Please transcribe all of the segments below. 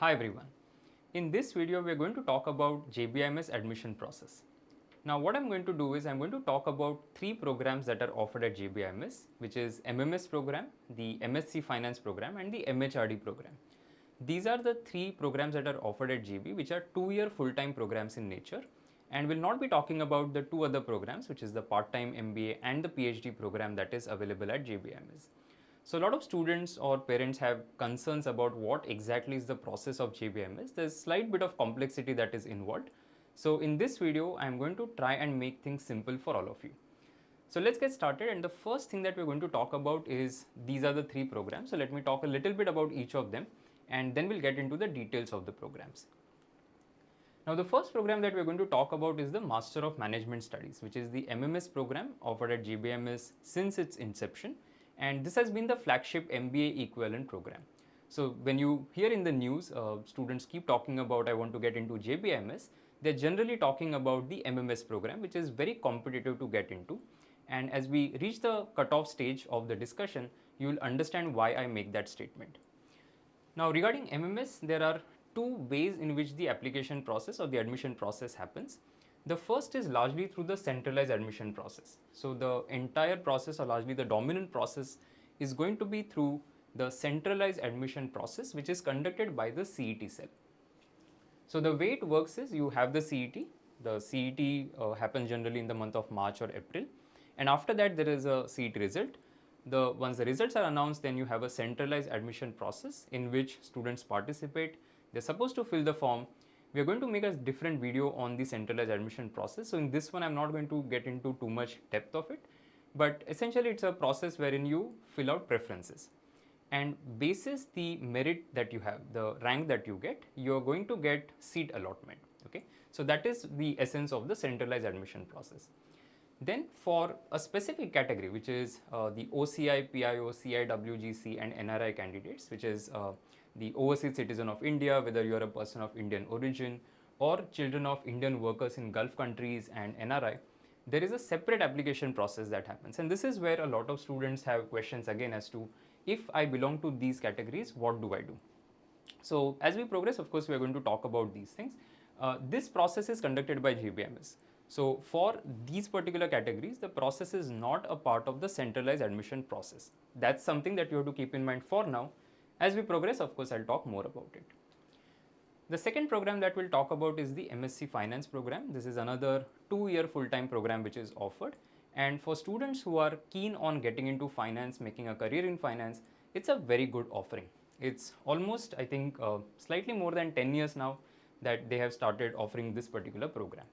Hi everyone. In this video we are going to talk about JBIMS admission process. Now what I'm going to do is I'm going to talk about three programs that are offered at JBIMS, which is MMS program, the MSc Finance program and the MHRD program. These are the three programs that are offered at JB, which are 2-year full-time programs in nature, and will not be talking about the two other programs, which is the part-time MBA and the PhD program that is available at JBIMS. So a lot of students or parents have concerns about what exactly is the process of JBIMS. There's a slight bit of complexity that is involved. So in this video, I'm going to try and make things simple for all of you. So let's get started, and the first thing that we're going to talk about is these are the three programs. So let me talk a little bit about each of them and then we'll get into the details of the programs. Now the first program that we're going to talk about is the Master of Management Studies, which is the MMS program offered at JBIMS since its inception, and this has been the flagship MBA equivalent program. So when you hear in the news students keep talking about I want to get into JBIMS, they're generally talking about the MMS program, which is very competitive to get into, and as we reach the cutoff stage of the discussion you will understand why I make that statement. Now regarding MMS, there are two ways in which the application process or the admission process happens. The first is largely through the centralized admission process. So the entire process, or largely the dominant process, is going to be through the centralized admission process, which is conducted by the CET cell. So the way it works is you have the CET. The CET happens generally in the month of March or April, and after that there is a CET result. Once the results are announced, then you have a centralized admission process in which students participate. They're supposed to fill the form. We are going to make a different video on the centralized admission process. So in this one, I'm not going to get into too much depth of it, but essentially it's a process wherein you fill out preferences. And basis the merit that you have, the rank that you get, you're going to get seat allotment. Okay, so that is the essence of the centralized admission process. Then for a specific category, which is the OCI, PIO, CIWGC and NRI candidates, which is the overseas citizen of India, whether you are a person of Indian origin, or children of Indian workers in Gulf countries and NRI, there is a separate application process that happens. And this is where a lot of students have questions again as to, if I belong to these categories, what do I do? So as we progress, of course, we are going to talk about these things. This process is conducted by JBIMS. So for these particular categories, the process is not a part of the centralized admission process. That's something that you have to keep in mind for now. As we progress, of course, I'll talk more about it. The second program that we'll talk about is the MSc Finance program. This is another 2-year full-time program which is offered. And for students who are keen on getting into finance, making a career in finance, it's a very good offering. It's almost, I think, slightly more than 10 years now that they have started offering this particular program.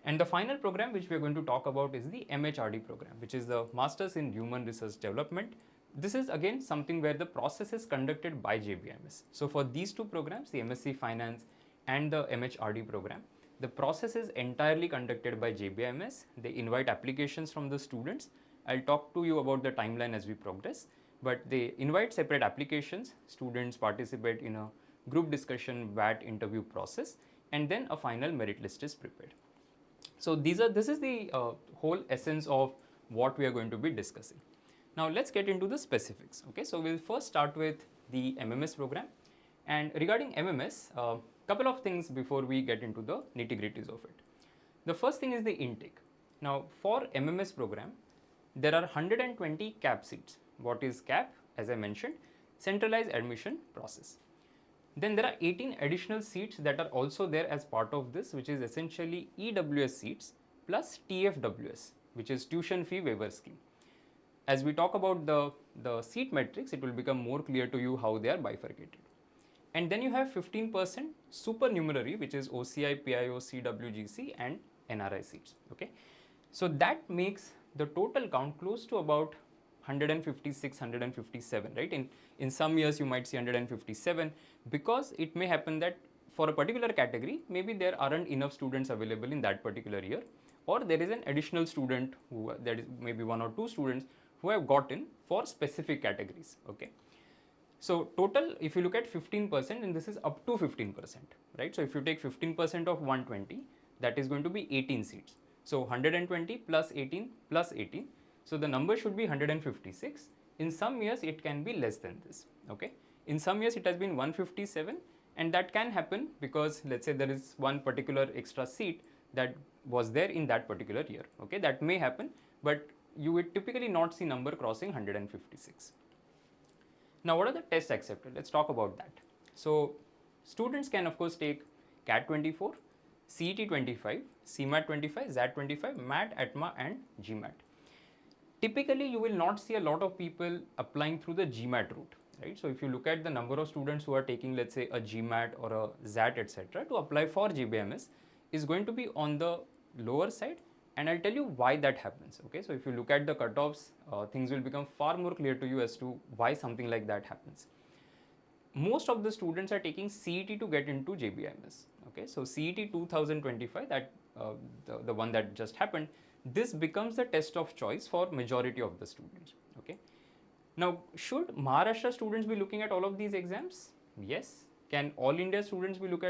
And the final program which we are going to talk about is the MHRD program, which is the Masters in Human Resource Development. This is again something where the process is conducted by JBIMS. So for these two programs, the MSc Finance and the MHRD program, the process is entirely conducted by JBIMS. They invite applications from the students. I'll talk to you about the timeline as we progress, but they invite separate applications. Students participate in a group discussion, VAT interview process, and then a final merit list is prepared. So this is the whole essence of what we are going to be discussing. Now let's get into the specifics. Okay, so we'll first start with the MMS program, and regarding MMS, couple of things before we get into the nitty-gritties of it. The first thing is the intake. Now for MMS program, there are 120 cap seats. What is cap? As I mentioned, centralized admission process. Then there are 18 additional seats that are also there as part of this, which is essentially EWS seats plus TFWS, which is tuition fee waiver scheme. As we talk about the seat metrics, it will become more clear to you how they are bifurcated. And then you have 15% supernumerary, which is OCI, PIO, CWGC and NRI seats. Okay, so that makes the total count close to about 156, 157, right? In some years you might see 157, because it may happen that for a particular category, maybe there aren't enough students available in that particular year, or there is an additional student who, that is maybe 1 or 2 students who have gotten for specific categories. Okay, so total, if you look at 15%, and this is up to 15%, right? So if you take 15% of 120, that is going to be 18 seats. So 120 plus 18 plus 18. So the number should be 156. In some years it can be less than this. Okay, in some years it has been 157, And that can happen because let's say there is one particular extra seat that was there in that particular year. Okay, that may happen, but you would typically not see number crossing 156. Now, what are the tests accepted? Let's talk about that. So, students can of course take CAT 24, CET 25, CMAT 25, ZAT 25, MAT, ATMA, and GMAT. Typically, you will not see a lot of people applying through the GMAT route, right? So, if you look at the number of students who are taking, let's say, a GMAT or a ZAT, etc., to apply for JBIMS is going to be on the lower side, and I'll tell you why that happens. Okay, so if you look at the cutoffs, things will become far more clear to you as to why something like that happens. Most of the students are taking CET to get into JBIMS. Okay, so CET 2025, that the one that just happened, this becomes the test of choice for majority of the students. Okay, now should Maharashtra students be looking at all of these exams? Yes. Can all India students be look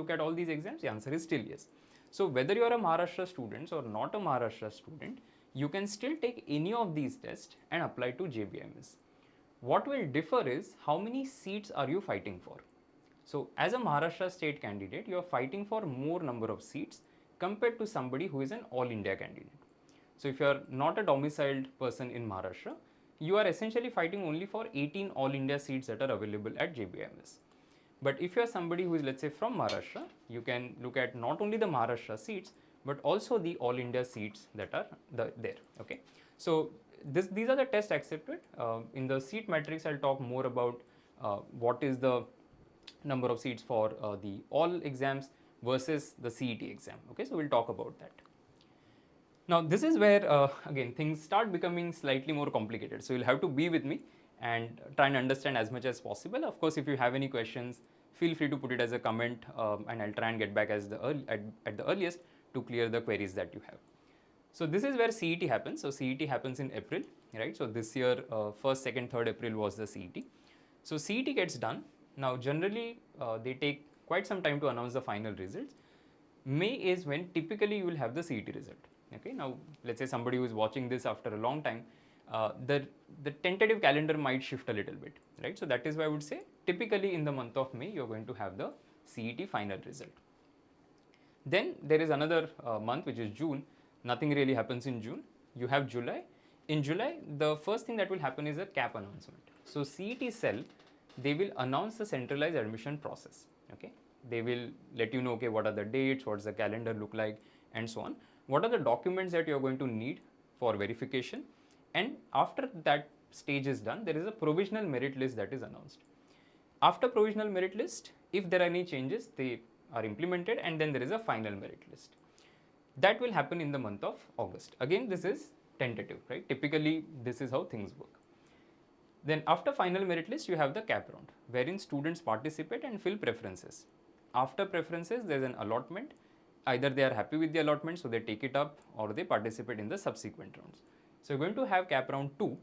at all these exams? The answer is still yes. So whether you are a Maharashtra student or not a Maharashtra student, you can still take any of these tests and apply to JBIMS. What will differ is how many seats are you fighting for. So as a Maharashtra state candidate, you are fighting for more number of seats compared to somebody who is an all India candidate. So if you are not a domiciled person in Maharashtra, you are essentially fighting only for 18 all India seats that are available at JBIMS. But if you are somebody who is, let's say, from Maharashtra, you can look at not only the Maharashtra seats but also the all India seats that are there. Okay, so these are the tests accepted. In the seat matrix, I'll talk more about what is the number of seats for the all exams versus the CET exam. Okay, so we'll talk about that. Now this is where again things start becoming slightly more complicated. So you'll have to be with me and try and understand as much as possible. Of course, if you have any questions, feel free to put it as a comment, and I'll try and get back at the earliest to clear the queries that you have. So this is where CET happens. So CET happens in April, right? So this year, 1st, 2nd, 3rd April was the CET. So CET gets done. Now generally they take quite some time to announce the final results. May is when typically you will have the CET result. Okay, now let's say somebody who is watching this after a long time, the tentative calendar might shift a little bit, right? So that is why I would say typically in the month of May you're going to have the CET final result. Then there is another month, which is June. Nothing really happens in June. You have July. In July, the first thing that will happen is a cap announcement. So CET cell, they will announce the centralized admission process. Okay, they will let you know, okay, what are the dates, what's the calendar look like, and so on. What are the documents that you're going to need for verification, and after that stage is done, there is a provisional merit list that is announced. After provisional merit list, if there are any changes, they are implemented, and then there is a final merit list. That will happen in the month of August. Again, this is tentative, right? Typically, this is how things work. Then after final merit list, you have the cap round, wherein students participate and fill preferences. After preferences, there is an allotment. Either they are happy with the allotment, so they take it up, or they participate in the subsequent rounds. So you're going to have cap round 2,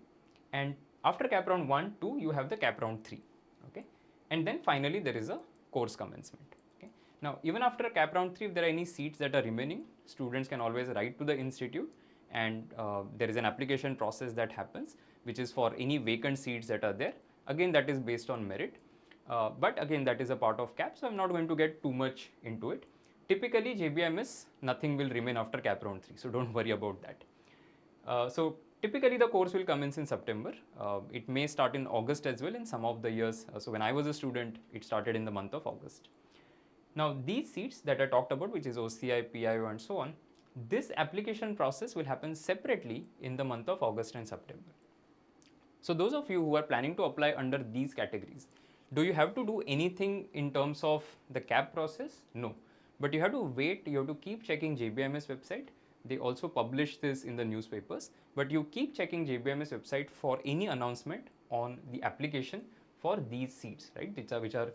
and after cap round 1, 2, you have the cap round 3. Okay, and then finally there is a course commencement. Okay, now even after cap round 3, if there are any seats that are remaining, students can always write to the institute, and there is an application process that happens, which is for any vacant seats that are there. Again, that is based on merit, but again that is a part of cap, so I'm not going to get too much into it. Typically, JBIMS, nothing will remain after cap round 3, so don't worry about that. So typically the course will commence in September. It may start in August as well in some of the years. So when I was a student, it started in the month of August. Now these seats that I talked about, which is OCI, PIO, and so on, this application process will happen separately in the month of August and September. So those of you who are planning to apply under these categories, do you have to do anything in terms of the cap process? No. But you have to wait, you have to keep checking JBIMS website. They also publish this in the newspapers, but you keep checking JBIMS website for any announcement on the application for these seats, right? Which are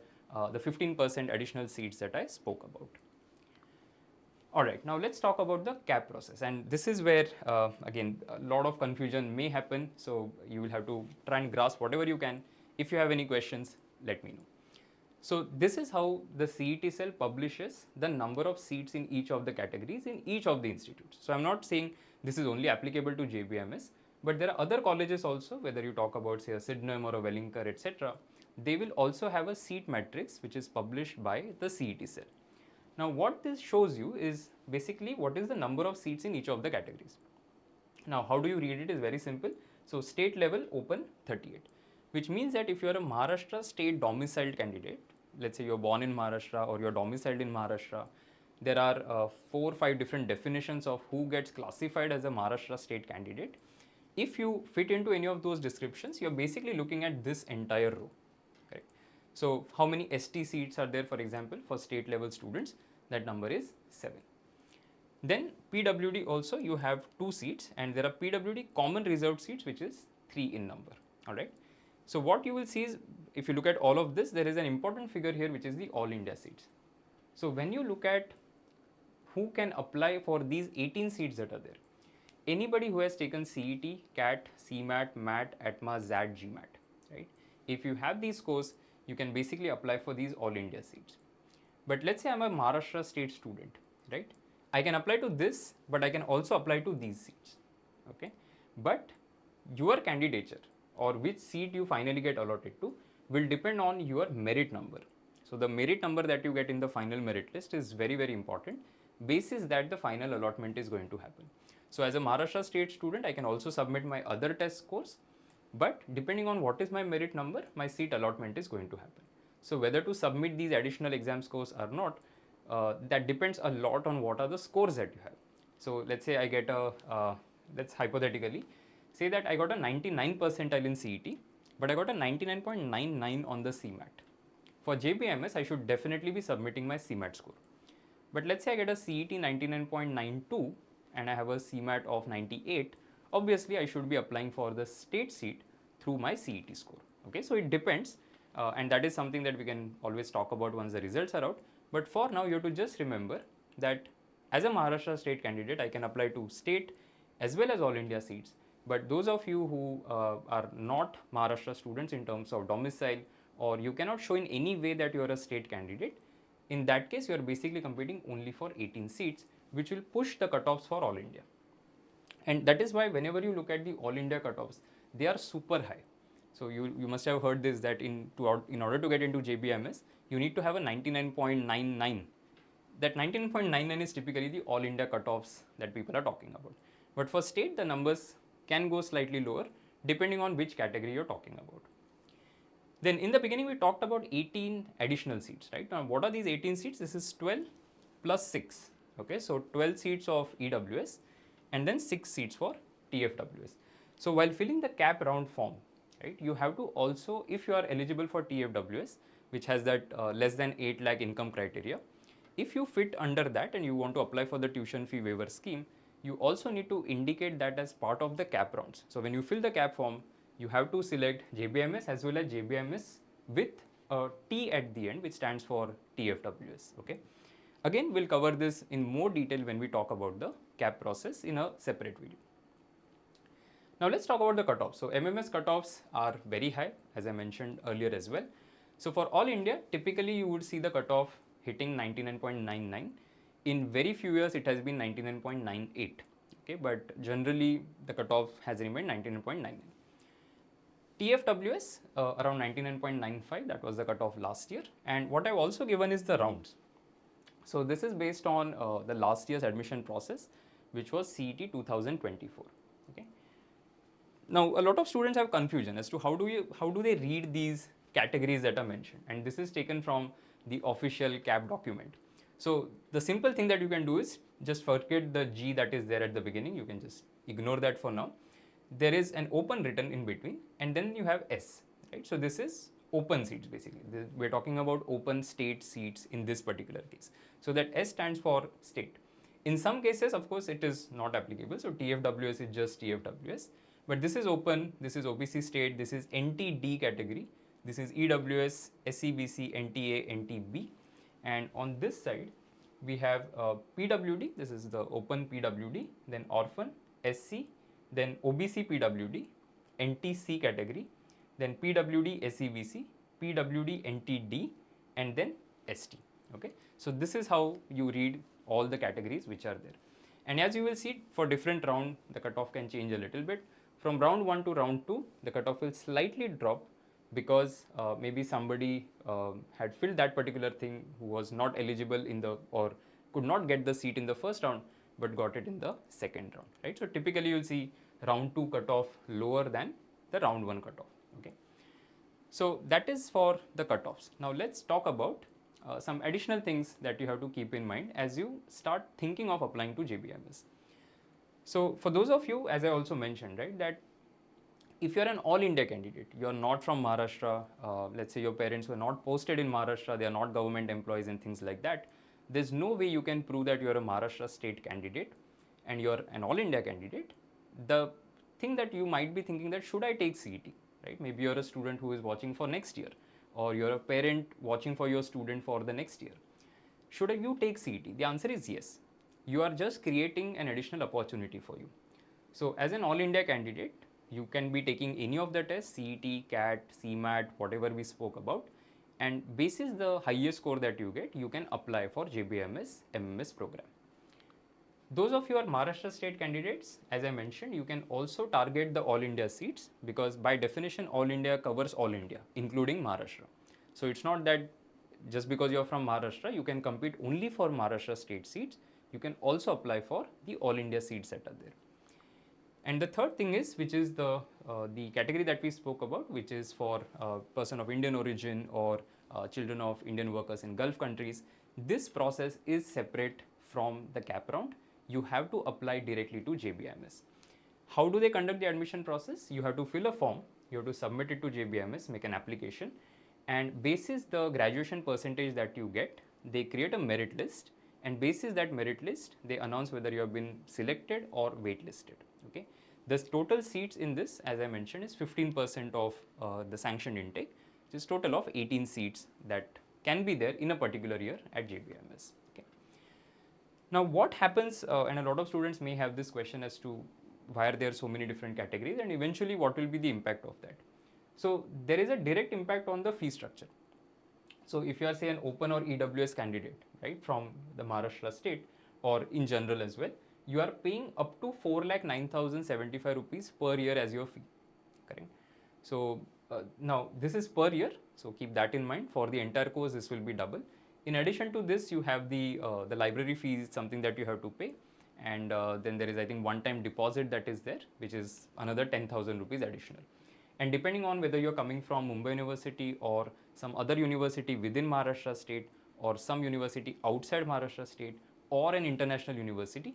the 15% additional seats that I spoke about. Alright, now let's talk about the cap process, and this is where again a lot of confusion may happen, so you will have to try and grasp whatever you can. If you have any questions, let me know. So this is how the CET cell publishes the number of seats in each of the categories in each of the institutes. So I'm not saying this is only applicable to JBIMS, but there are other colleges also, whether you talk about say a Sydenham or a Wellinger, etc. they will also have a seat matrix which is published by the CET cell. Now what this shows you is basically what is the number of seats in each of the categories. Now how do you read it is very simple. So state level open 38, which means that if you are a Maharashtra state domiciled candidate, let's say you're born in Maharashtra or you're domiciled in Maharashtra, there are 4 or 5 different definitions of who gets classified as a Maharashtra state candidate. If you fit into any of those descriptions, you're basically looking at this entire row. Correct? So how many ST seats are there, for example, for state level students? That number is 7. Then PWD also you have 2 seats, and there are PWD common reserved seats which is 3 in number. Alright. So what you will see is, if you look at all of this, there is an important figure here which is the all India seats. So when you look at who can apply for these 18 seats that are there, anybody who has taken CET, CAT, CMAT, MAT, ATMA, ZAT, GMAT, right? If you have these scores, you can basically apply for these all India seats. But let's say I'm a Maharashtra state student, right? I can apply to this, but I can also apply to these seats, okay? But your candidature or which seat you finally get allotted to will depend on your merit number. So the merit number that you get in the final merit list is very, very important. Basis that the final allotment is going to happen. So as a Maharashtra state student, I can also submit my other test scores, but depending on what is my merit number, my seat allotment is going to happen. So whether to submit these additional exam scores or not, that depends a lot on what are the scores that you have. So let's say I get let's hypothetically say that I got a 99 percentile in CET, but I got a 99.99 on the CMAT. For JBIMS, I should definitely be submitting my CMAT score. But let's say I get a CET 99.92 and I have a CMAT of 98, obviously I should be applying for the state seat through my CET score. Okay, so it depends, and that is something that we can always talk about once the results are out. But for now, you have to just remember that as a Maharashtra state candidate, I can apply to state as well as all India seats. But those of you who are not Maharashtra students in terms of domicile, or you cannot show in any way that you are a state candidate, in that case you are basically competing only for 18 seats, which will push the cutoffs for all India. And that is why whenever you look at the all India cutoffs, they are super high. So you must have heard this, that in order to get into JBIMS, you need to have a 99.99. That 99.99 is typically the all India cutoffs that people are talking about. But for state, the numbers can go slightly lower depending on which category you're talking about. Then in the beginning, we talked about 18 additional seats, right? Now, what are these 18 seats? This is 12 plus 6. Okay, so 12 seats of EWS and then 6 seats for TFWS. So while filling the cap round form, right, you have to also, if you are eligible for TFWS, which has that less than 8 lakh income criteria, if you fit under that and you want to apply for the tuition fee waiver scheme, you also need to indicate that as part of the cap rounds. So when you fill the cap form, you have to select JBIMS as well as JBIMS with a T at the end, which stands for TFWS. Okay. Again, we'll cover this in more detail when we talk about the cap process in a separate video. Now let's talk about the cutoffs. So MMS cutoffs are very high, as I mentioned earlier as well. So for all India, typically you would see the cutoff hitting 99.99. In very few years, it has been 99.98. Okay, but generally the cutoff has remained 99.99. TFWS around 99.95, that was the cutoff last year. And what I've also given is the rounds. So this is based on the last year's admission process, which was CET 2024. Okay. Now a lot of students have confusion as to how do they read these categories that are mentioned, and this is taken from the official cap document. So the simple thing that you can do is just forget the G that is there at the beginning. You can just ignore that for now. There is an open written in between, and then you have S, right? So this is open seats basically. We're talking about open state seats in this particular case. So that S stands for state. In some cases, of course, it is not applicable. So TFWS is just TFWS, but this is open, this is OBC state, this is NTD category, this is EWS, SEBC, NTA, NTB, and on this side we have PWD, this is the open PWD, then orphan, SC, then OBC PWD, NTC category, then PWD SEBC, PWD NTD, and then ST. Okay, so this is how you read all the categories which are there. And as you will see, for different round, the cutoff can change a little bit. From round 1 to round 2, the cutoff will slightly drop because maybe somebody had filled that particular thing who was not eligible in the, or could not get the seat in the first round but got it in the second round, right? So typically you'll see round 2 cutoff lower than the round 1 cutoff. Okay, so that is for the cutoffs. Now let's talk about some additional things that you have to keep in mind as you start thinking of applying to JBIMS. So for those of you, as I also mentioned, right, that if you're an all India candidate, you're not from Maharashtra, let's say your parents were not posted in Maharashtra, they are not government employees and things like that, there's no way you can prove that you're a Maharashtra state candidate and you're an all India candidate. The thing that you might be thinking, that should I take CET, right? Maybe you're a student who is watching for next year, or you're a parent watching for your student for the next year. Should you take CET? The answer is yes. You are just creating an additional opportunity for you. So as an all India candidate, you can be taking any of the tests, CET, CAT, CMAT, whatever we spoke about, and basis the highest score that you get, you can apply for JBIMS MMS program. Those of you are Maharashtra state candidates, as I mentioned, you can also target the all India seats, because by definition all India covers all India, including Maharashtra. So it's not that just because you're from Maharashtra, you can compete only for Maharashtra state seats. You can also apply for the all India seats that are there. And the third thing is, which is the category that we spoke about, which is for person of Indian origin or children of Indian workers in Gulf countries. This process is separate from the cap round. You have to apply directly to JBIMS. How do they conduct the admission process? You have to fill a form, you have to submit it to JBIMS, make an application, and basis the graduation percentage that you get, they create a merit list, and basis that merit list, they announce whether you have been selected or waitlisted. Okay, the total seats in this, as I mentioned, is 15% of the sanctioned intake, which is total of 18 seats that can be there in a particular year at JBIMS. Okay. Now what happens, and a lot of students may have this question as to why are there so many different categories, and eventually what will be the impact of that. So there is a direct impact on the fee structure. So if you are, say, an open or EWS candidate, right, from the Maharashtra state or in general as well, you are paying up to 4,09,075 rupees per year as your fee, correct? So now this is per year, so keep that in mind. For the entire course, this will be double. In addition to this, you have the library fees, something that you have to pay, and then there is, I think, one-time deposit that is there, which is another 10,000 rupees additional. And depending on whether you're coming from Mumbai University or some other university within Maharashtra state, or some university outside Maharashtra state, or an international university,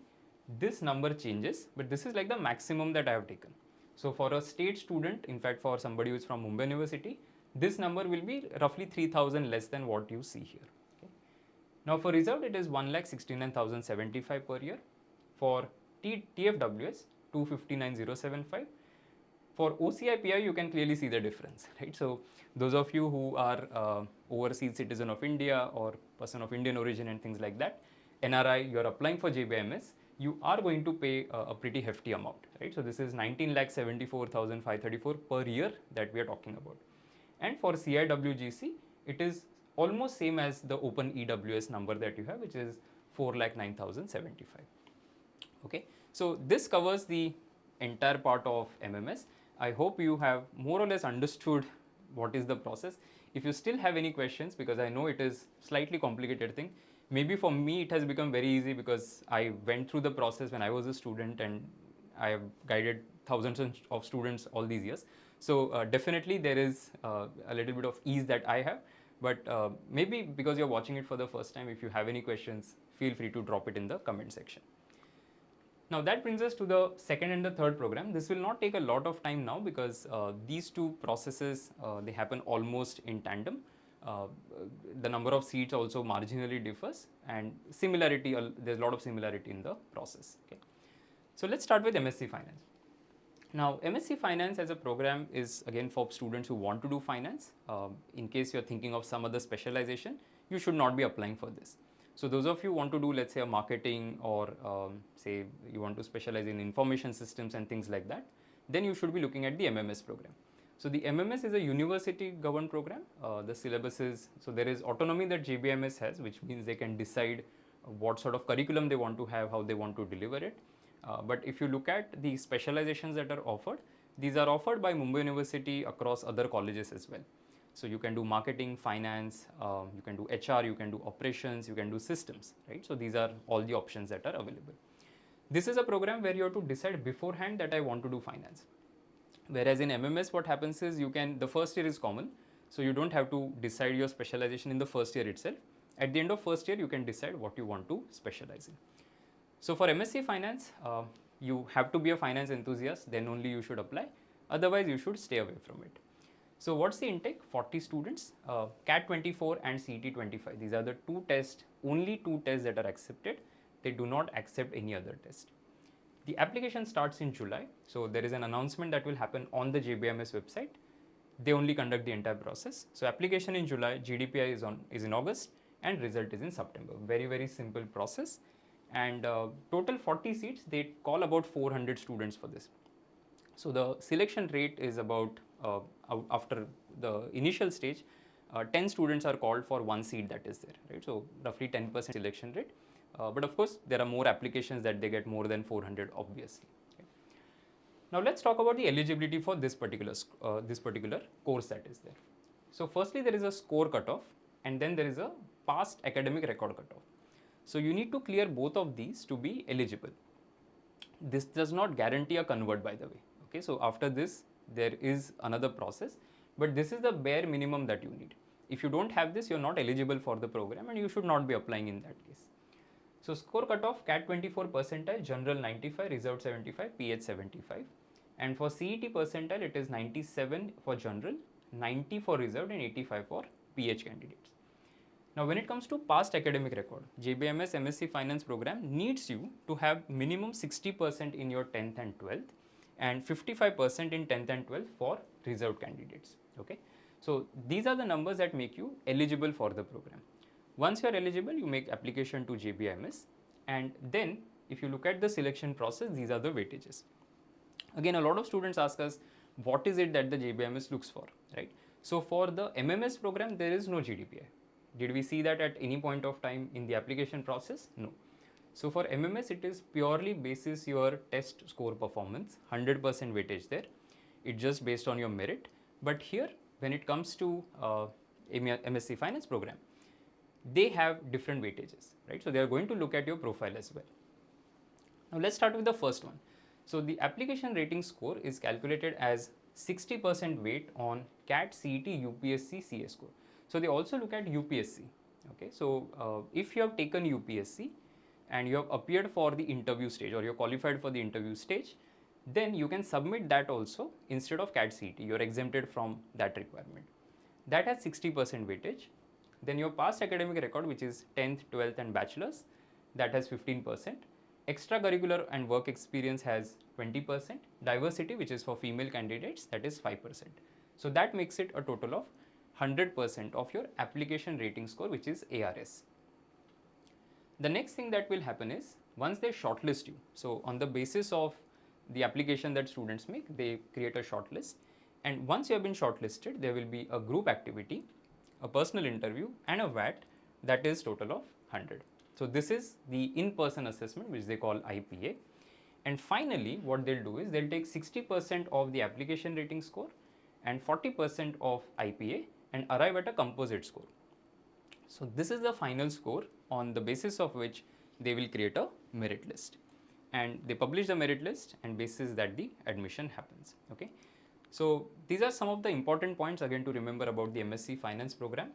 this number changes, but this is like the maximum that I have taken. So for a state student, in fact for somebody who is from Mumbai University, this number will be roughly 3,000 less than what you see here. Okay. Now for reserved, it is 1,69,075 per year. For TFWS, 259,075. For OCI-PI, you can clearly see the difference, right? So those of you who are overseas citizen of India or person of Indian origin and things like that, NRI, you are applying for JBIMS, you are going to pay a pretty hefty amount, right? So this is 19,74,534 per year that we are talking about. And for CIWGC, it is almost same as the open EWS number that you have, which is 4,09,075. Okay, so this covers the entire part of MMS. I hope you have more or less understood what is the process. If you still have any questions, because I know it is slightly complicated thing, maybe for me it has become very easy because I went through the process when I was a student and I have guided thousands of students all these years. So definitely there is a little bit of ease that I have, but maybe because you're watching it for the first time, if you have any questions, feel free to drop it in the comment section. Now that brings us to the second and the third program. This will not take a lot of time now because these two processes, they happen almost in tandem. The number of seats also marginally differs, and similarity, there's a lot of similarity in the process. Okay. So let's start with MSc Finance. Now MSc Finance as a program is again for students who want to do finance. In case you're thinking of some other specialization, you should not be applying for this. So those of you who want to do, let's say, a marketing, or say you want to specialize in information systems and things like that, then you should be looking at the MMS program. So the MMS is a university governed program. The syllabus is, so there is autonomy that JBIMS has, which means they can decide what sort of curriculum they want to have, how they want to deliver it. But if you look at the specializations that are offered, These are offered by Mumbai University across other colleges as well. So you can do marketing, finance, you can do HR, you can do operations, you can do systems, right? So these are all the options that are available. This is a program where you have to decide beforehand that I want to do finance. Whereas in MMS, what happens is the first year is common, so you don't have to decide your specialization in the first year itself. At the end of first year, you can decide what you want to specialize in. So for MSc Finance, you have to be a finance enthusiast, then only you should apply. Otherwise, you should stay away from it. So what's the intake? 40 students, CAT 24 and CET 25. These are the only two tests that are accepted. They do not accept any other test. The application starts in July. So there is an announcement that will happen on the JBIMS website. They only conduct the entire process. So application in July, GDPI is in August, and result is in September. Very, very simple process. And total 40 seats, they call about 400 students for this. So the selection rate is about, after the initial stage, 10 students are called for one seat that is there, right? So roughly 10% selection rate. But of course, there are more applications that they get more than 400, obviously. Okay. Now let's talk about the eligibility for this particular course that is there. So firstly, there is a score cutoff, and then there is a past academic record cutoff. So you need to clear both of these to be eligible. This does not guarantee a convert, by the way. Okay, so after this, there is another process, but this is the bare minimum that you need. If you don't have this, you're not eligible for the program, and you should not be applying in that case. So score cutoff, CAT 24 percentile, general 95, reserved 75, PH 75. And for CET percentile, it is 97 for general, 90 for reserved, and 85 for PH candidates. Now, when it comes to past academic record, JBIMS MSc Finance program needs you to have minimum 60% in your 10th and 12th, and 55% in 10th and 12th for reserved candidates. Okay, so these are the numbers that make you eligible for the program. Once you are eligible, you make application to JBIMS, and then if you look at the selection process, these are the weightages. Again, a lot of students ask us, what is it that the JBIMS looks for, right? So for the MMS program, there is no GDPI. Did we see that at any point of time in the application process? No. So for MMS, it is purely basis your test score performance, 100% weightage there. It's just based on your merit. But here, when it comes to MSc Finance program, they have different weightages, right? So they are going to look at your profile as well. Now let's start with the first one. So the application rating score is calculated as 60% weight on CAT, CET, UPSC, CS score. So they also look at UPSC. Okay, so if you have taken UPSC and you have appeared for the interview stage, or you're qualified for the interview stage, then you can submit that also instead of CAT CET. You're exempted from that requirement. That has 60% weightage. Then your past academic record, which is 10th, 12th, and bachelor's, that has 15%. Extracurricular and work experience has 20%. Diversity, which is for female candidates, that is 5%. So that makes it a total of 100% of your application rating score, which is ARS. The next thing that will happen is, once they shortlist you, so on the basis of the application that students make, they create a shortlist, and once you have been shortlisted, there will be a group activity, a personal interview, and a VAT that is total of 100. So this is the in-person assessment, which they call IPA. And finally, what they'll do is they'll take 60% of the application rating score and 40% of IPA and arrive at a composite score. So this is the final score on the basis of which they will create a merit list. And they publish the merit list, and basis that the admission happens. Okay. So these are some of the important points again to remember about the MSc Finance program,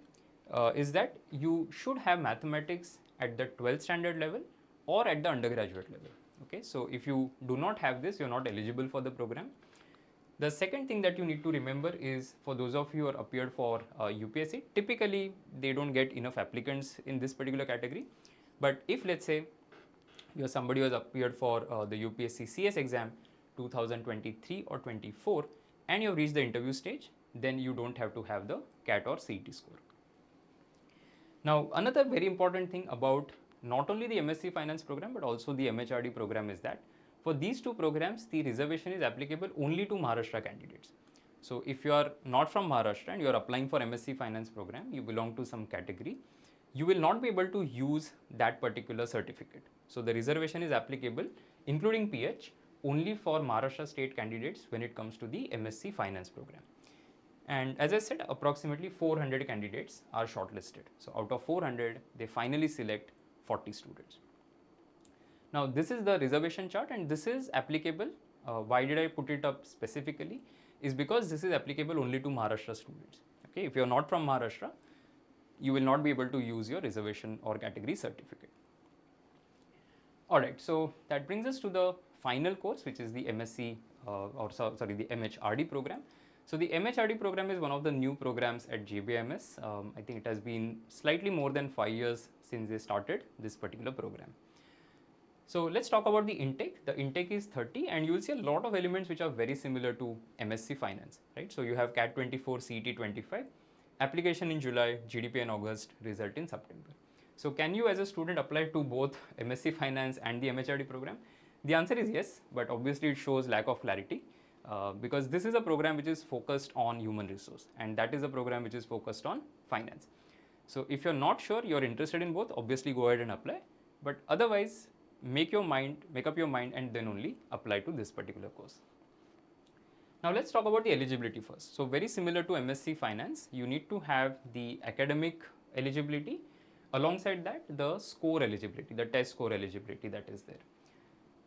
is that you should have mathematics at the 12th standard level or at the undergraduate level. Okay, so if you do not have this, you're not eligible for the program. The second thing that you need to remember is, for those of you who are appeared for UPSC, typically they don't get enough applicants in this particular category. But if, let's say, you're somebody who has appeared for the UPSC CS exam 2023 or 24, and you have reached the interview stage, then you don't have to have the CAT or CET score. Now, another very important thing about not only the MSc Finance program but also the MHRD program is that for these two programs, the reservation is applicable only to Maharashtra candidates. So if you are not from Maharashtra and you are applying for MSc Finance program, you belong to some category, you will not be able to use that particular certificate. So the reservation is applicable, including PH, only for Maharashtra state candidates when it comes to the MSc Finance program. And as I said, approximately 400 candidates are shortlisted. So out of 400, they finally select 40 students. Now this is the reservation chart, and this is applicable. Why did I put it up specifically? Is because this is applicable only to Maharashtra students. Okay, if you are not from Maharashtra, you will not be able to use your reservation or category certificate. Alright, so that brings us to the final course, which is the MSc the MHRD program. So the MHRD program is one of the new programs at JBIMS. I think it has been slightly more than 5 years since they started this particular program. So let's talk about the intake. The intake is 30, and you will see a lot of elements which are very similar to MSc Finance, right? So you have CAT 24, CET 25, application in July, GDP in August, result in September. So can you as a student apply to both MSc Finance and the MHRD program? The answer is yes, but obviously it shows lack of clarity because this is a program which is focused on human resource, and that is a program which is focused on finance. So if you're not sure, you're interested in both, obviously go ahead and apply, but otherwise make up your mind and then only apply to this particular course. Now let's talk about the eligibility first. So very similar to MSc Finance, you need to have the academic eligibility, alongside that the score eligibility, the test score eligibility that is there.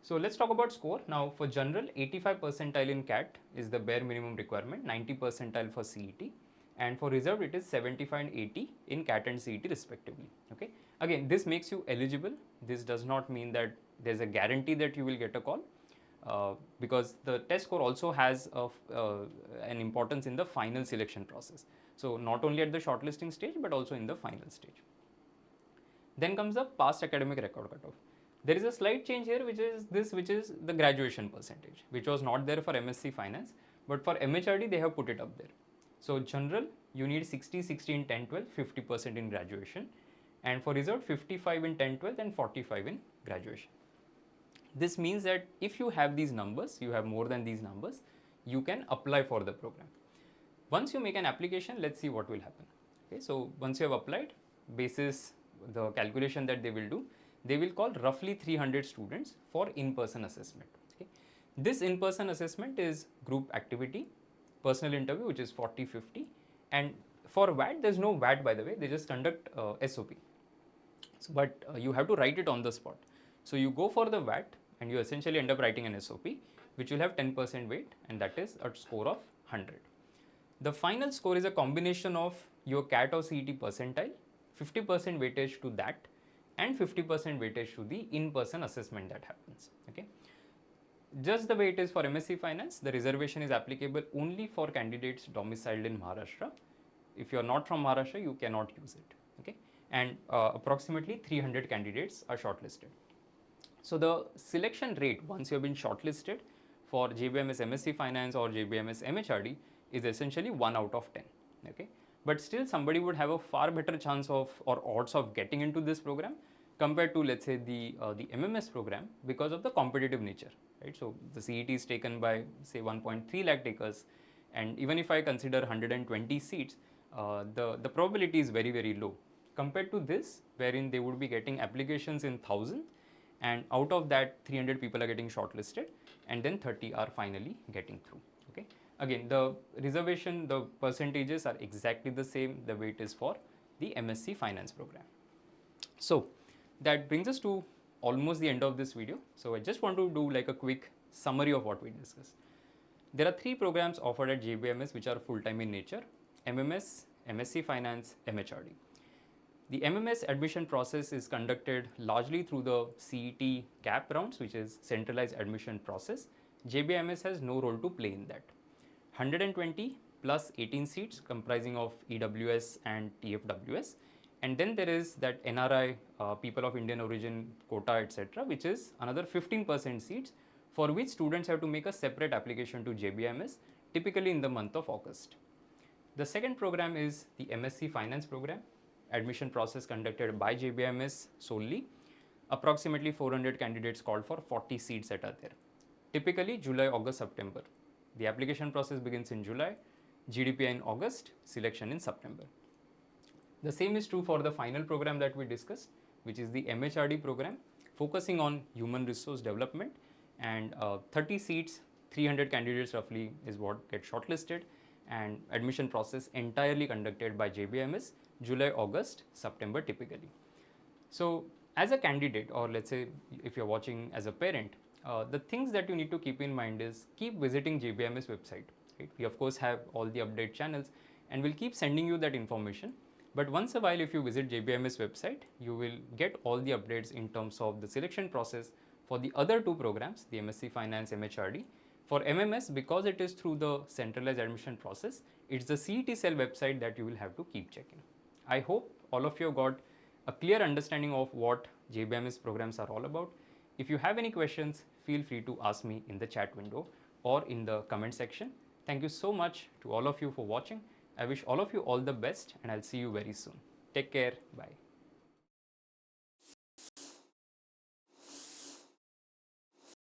So let's talk about score. Now for general, 85 percentile in CAT is the bare minimum requirement, 90 percentile for CET, and for reserved it is 75 and 80 in CAT and CET respectively. Okay. Again, this makes you eligible. This does not mean that there's a guarantee that you will get a call because the test score also has an importance in the final selection process. So not only at the shortlisting stage but also in the final stage. Then comes the past academic record cutoff. There is a slight change here, which is the graduation percentage, which was not there for MSc Finance, but for MHRD they have put it up there. So general, you need 60, 60 in 10, 12, 50% in graduation, and for reserved 55 in 10, 12 and 45 in graduation. This means that if you have these numbers, you have more than these numbers, you can apply for the program. Once you make an application, let's see what will happen. Okay, so once you have applied, basis the calculation that they will call roughly 300 students for in-person assessment. Okay. This in-person assessment is group activity, personal interview, which is 40, 50, and for VAT, there's no VAT by the way, they just conduct SOP. So, but you have to write it on the spot. So you go for the VAT and you essentially end up writing an SOP, which will have 10% weight, and that is a score of 100. The final score is a combination of your CAT or CET percentile, 50% weightage to that, and 50% weightage to the in-person assessment that happens. Okay. Just the way it is for MSc Finance, the reservation is applicable only for candidates domiciled in Maharashtra. If you are not from Maharashtra, you cannot use it. Okay. And approximately 300 candidates are shortlisted. So the selection rate once you have been shortlisted for JBIMS MSc Finance or JBIMS MHRD is essentially 1 out of 10. Okay. But still somebody would have a far better chance of or odds of getting into this program compared to, let's say, the MMS program, because of the competitive nature, right? So the CET is taken by say 1.3 lakh takers, and even if I consider 120 seats, the probability is very, very low compared to this, wherein they would be getting applications in 1,000, and out of that 300 people are getting shortlisted, and then 30 are finally getting through. Okay. Again, the reservation, the percentages are exactly the same the way it is for the MSc Finance program. So that brings us to almost the end of this video. So I just want to do like a quick summary of what we discussed. There are 3 programs offered at JBIMS which are full-time in nature: MMS, MSc Finance, MHRD. The MMS admission process is conducted largely through the CET CAP rounds, which is centralized admission process. JBIMS has no role to play in that. 120 plus 18 seats comprising of EWS and TFWS, and then there is that NRI, people of Indian origin quota, etc., which is another 15% seats, for which students have to make a separate application to JBIMS, typically in the month of August. The second program is the MSc Finance program, admission process conducted by JBIMS solely. Approximately 400 candidates called for 40 seats that are there. Typically July, August, September. The application process begins in July, GDP in August, selection in September. The same is true for the final program that we discussed, which is the MHRD program, focusing on human resource development, and 30 seats, 300 candidates roughly is what gets shortlisted, and admission process entirely conducted by JBIMS, July, August, September typically. So as a candidate, or let's say if you're watching as a parent, the things that you need to keep in mind is keep visiting JBIMS website. Right? We of course have all the update channels and we'll keep sending you that information. But once a while if you visit JBIMS website, you will get all the updates in terms of the selection process for the other two programs, the MSc Finance, MHRD. For MMS, because it is through the centralized admission process, it's the CET cell website that you will have to keep checking. I hope all of you got a clear understanding of what JBIMS programs are all about. If you have any questions, feel free to ask me in the chat window or in the comment section. Thank you so much to all of you for watching. I wish all of you all the best and I'll see you very soon. Take care. Bye.